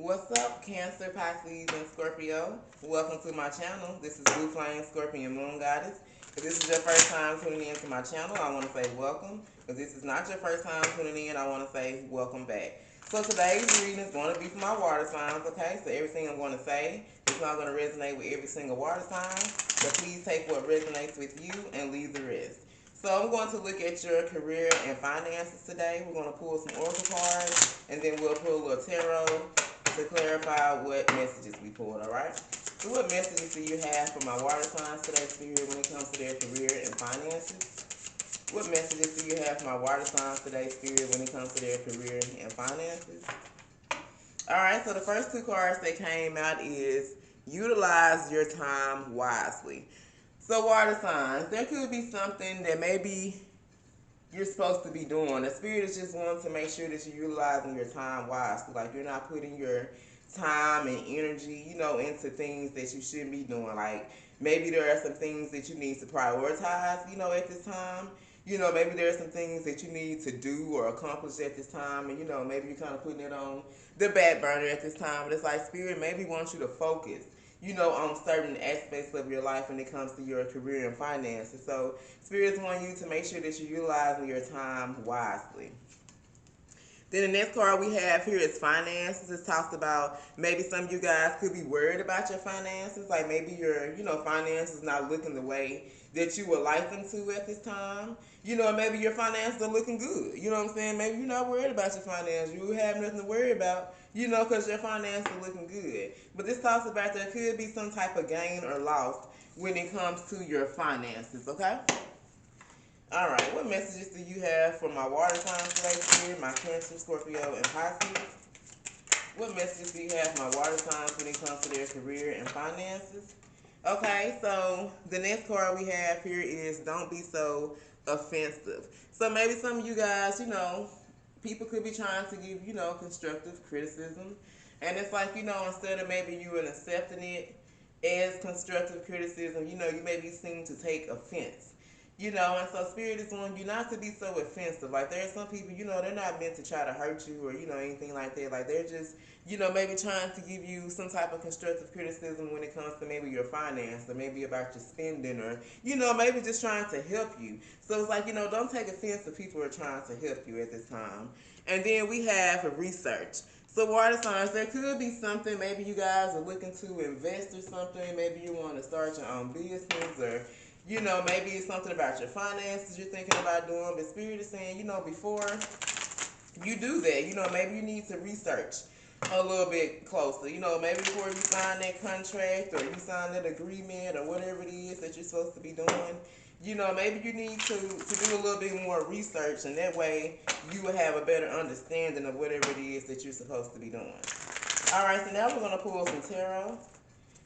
What's up, Cancer, Pisces, and Scorpio? Welcome to my channel. This is Blue Flame Scorpion Moon Goddess. If this is your first time tuning in to my channel, I want to say welcome. If this is not your first time tuning in, I want to say welcome back. So today's reading is going to be for my water signs, okay? So everything I'm going to say is not going to resonate with every single water sign. So please take what resonates with you and leave the rest. So I'm going to look at your career and finances today. We're going to pull some oracle cards, and then we'll pull a little tarot to clarify what messages we pulled, alright? So what messages do you have for my water signs today, Spirit, when it comes to their career and finances? What messages do you have for my water signs today, Spirit, when it comes to their career and finances? Alright, so the first two cards that came out is utilize your time wisely. So water signs, there could be something that maybe you're supposed to be doing. The Spirit is just wanting to make sure that you're utilizing your time wisely. Like you're not putting your time and energy, into things that you shouldn't be doing. Like maybe there are some things that you need to prioritize, at this time. Maybe there are some things that you need to do or accomplish at this time. And, maybe you're kind of putting it on the back burner at this time. But it's like Spirit maybe wants you to focus on certain aspects of your life when it comes to your career and finances. So Spirits want you to make sure that you're utilizing your time wisely. Then the next card we have here is finances. It talks about maybe some of you guys could be worried about your finances. Like maybe your, finances not looking the way that you would like them to at this time. Maybe your finances are looking good. You know what I'm saying? Maybe you're not worried about your finances. You have nothing to worry about, because your finances are looking good. But this talks about there could be some type of gain or loss when it comes to your finances, okay? All right, what messages do you have for my water signs today, Spirit, my Cancer, Scorpio, and Pisces? What messages do you have for my water signs when it comes to their career and finances? Okay, so the next card we have here is don't be so offensive. So maybe some of you guys, people could be trying to give, constructive criticism. And it's like, instead of maybe you accepting it as constructive criticism, you maybe seem to take offense. And so Spirit is wanting you not to be so offensive. Like there are some people, they're not meant to try to hurt you or, anything like that. Like they're just, maybe trying to give you some type of constructive criticism when it comes to maybe your finance or maybe about your spending or, maybe just trying to help you. So it's like, don't take offense if people are trying to help you at this time. And then we have research. So water signs, there could be something, maybe you guys are looking to invest or something. Maybe you want to start your own business or, maybe it's something about your finances you're thinking about doing. But Spirit is saying, before you do that, maybe you need to research a little bit closer. Maybe before you sign that contract or you sign that agreement or whatever it is that you're supposed to be doing, maybe you need to do a little bit more research, and that way you will have a better understanding of whatever it is that you're supposed to be doing. All right, so now we're going to pull some tarot.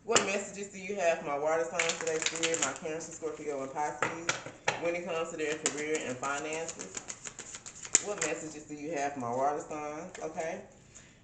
What messages do you have for my water signs today, Spirit, my Cancer, Scorpio, and Pisces, when it comes to their career and finances? What messages do you have for my water signs? Okay.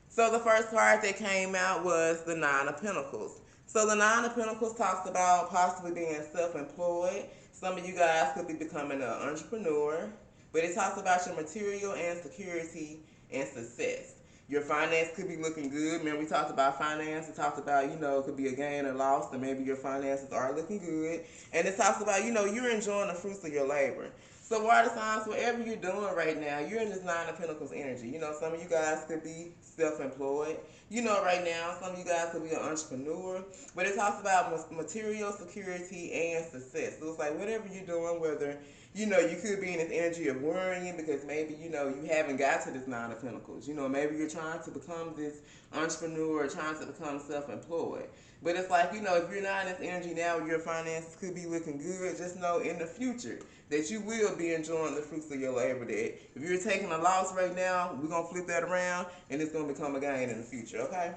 So the first card that came out was the Nine of Pentacles. So the Nine of Pentacles talks about possibly being self-employed. Some of you guys could be becoming an entrepreneur. But it talks about your material and security and success. Your finance could be looking good. Remember, we talked about finance. It talked about, it could be a gain or loss, and maybe your finances are looking good. And it talks about, you're enjoying the fruits of your labor. So water signs, whatever you're doing right now, you're in this Nine of Pentacles energy. Some of you guys could be self-employed. Right now, some of you guys could be an entrepreneur. But it talks about material security and success. So it's like whatever you're doing, whether you could be in this energy of worrying because maybe, you haven't got to this Nine of Pentacles. Maybe you're trying to become this entrepreneur or trying to become self-employed. But it's like, if you're not in this energy now, your finances could be looking good. Just know in the future that you will be enjoying the fruits of your labor. That if you're taking a loss right now, we're going to flip that around and it's going to become a gain in the future, okay?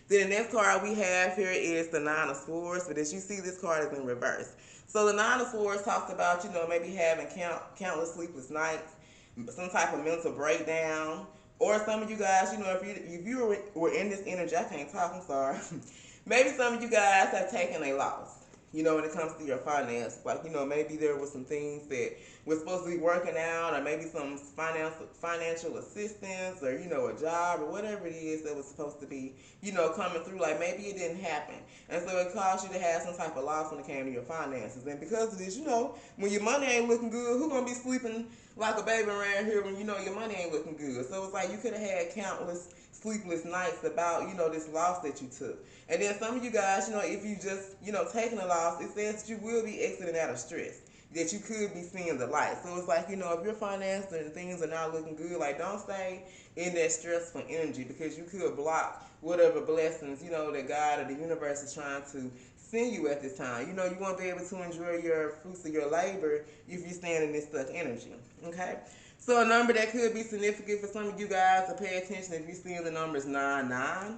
Then the next card we have here is the Nine of Swords. But as you see, this card is in reverse. So the Nine of Swords talks about, maybe having countless sleepless nights, some type of mental breakdown. Or some of you guys, if you were in this energy, I can't talk, I'm sorry. Maybe some of you guys have taken a loss. when it comes to your finances. Like, maybe there was some things that were supposed to be working out, or maybe some financial assistance, or, a job, or whatever it is that was supposed to be, coming through. Like, maybe it didn't happen. And so it caused you to have some type of loss when it came to your finances. And because of this, when your money ain't looking good, who gonna be sleeping like a baby around here when your money ain't looking good? So it's like you could have had countless sleepless nights about, this loss that you took. And then some of you guys, if you just, taking a loss, it says that you will be exiting out of stress, that you could be seeing the light. So it's like, if your finances and things are not looking good, like, don't stay in that stressful energy, because you could block whatever blessings, that God or the universe is trying to send you at this time. You won't be able to enjoy your fruits of your labor if you're staying in this stuck energy. Okay? So a number that could be significant for some of you guys to pay attention if you're seeing the numbers 99.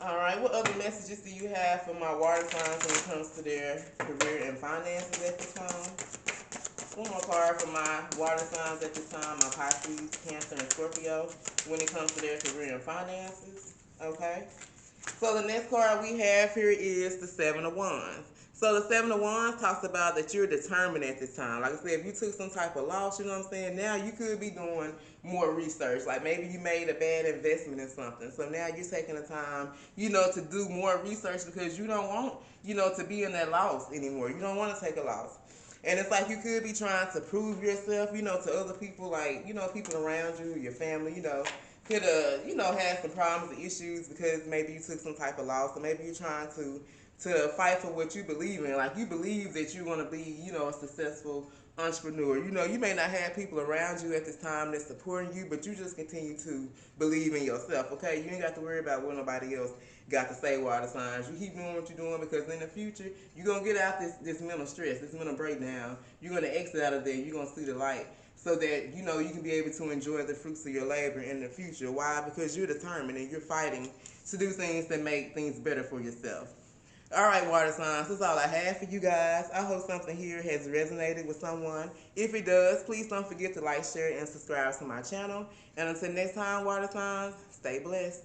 All right, what other messages do you have for my water signs when it comes to their career and finances at this time? One more card for my water signs at this time, my Pisces, Cancer, and Scorpio, when it comes to their career and finances. Okay? So the next card we have here is the Seven of Wands. So the Seven of Wands talks about that you're determined at this time. Like I said, if you took some type of loss, you know what I'm saying, now you could be doing more research. Like maybe you made a bad investment in something. So now you're taking the time, to do more research, because you don't want, to be in that loss anymore. You don't want to take a loss. And it's like you could be trying to prove yourself, to other people, like, people around you, your family, could have, had some problems or issues because maybe you took some type of loss, or maybe you're trying to fight for what you believe in. Like, you believe that you're going to be, a successful entrepreneur. You may not have people around you at this time that's supporting you, but you just continue to believe in yourself, okay? You ain't got to worry about what nobody else got to say, water signs. You keep doing what you're doing, because in the future, you're going to get out this mental stress, this mental breakdown. You're going to exit out of there. You're going to see the light, so that, you can be able to enjoy the fruits of your labor in the future. Why? Because you're determined and you're fighting to do things that make things better for yourself. All right, water signs, that's all I have for you guys. I hope something here has resonated with someone. If it does, please don't forget to like, share, and subscribe to my channel. And until next time, water signs, stay blessed.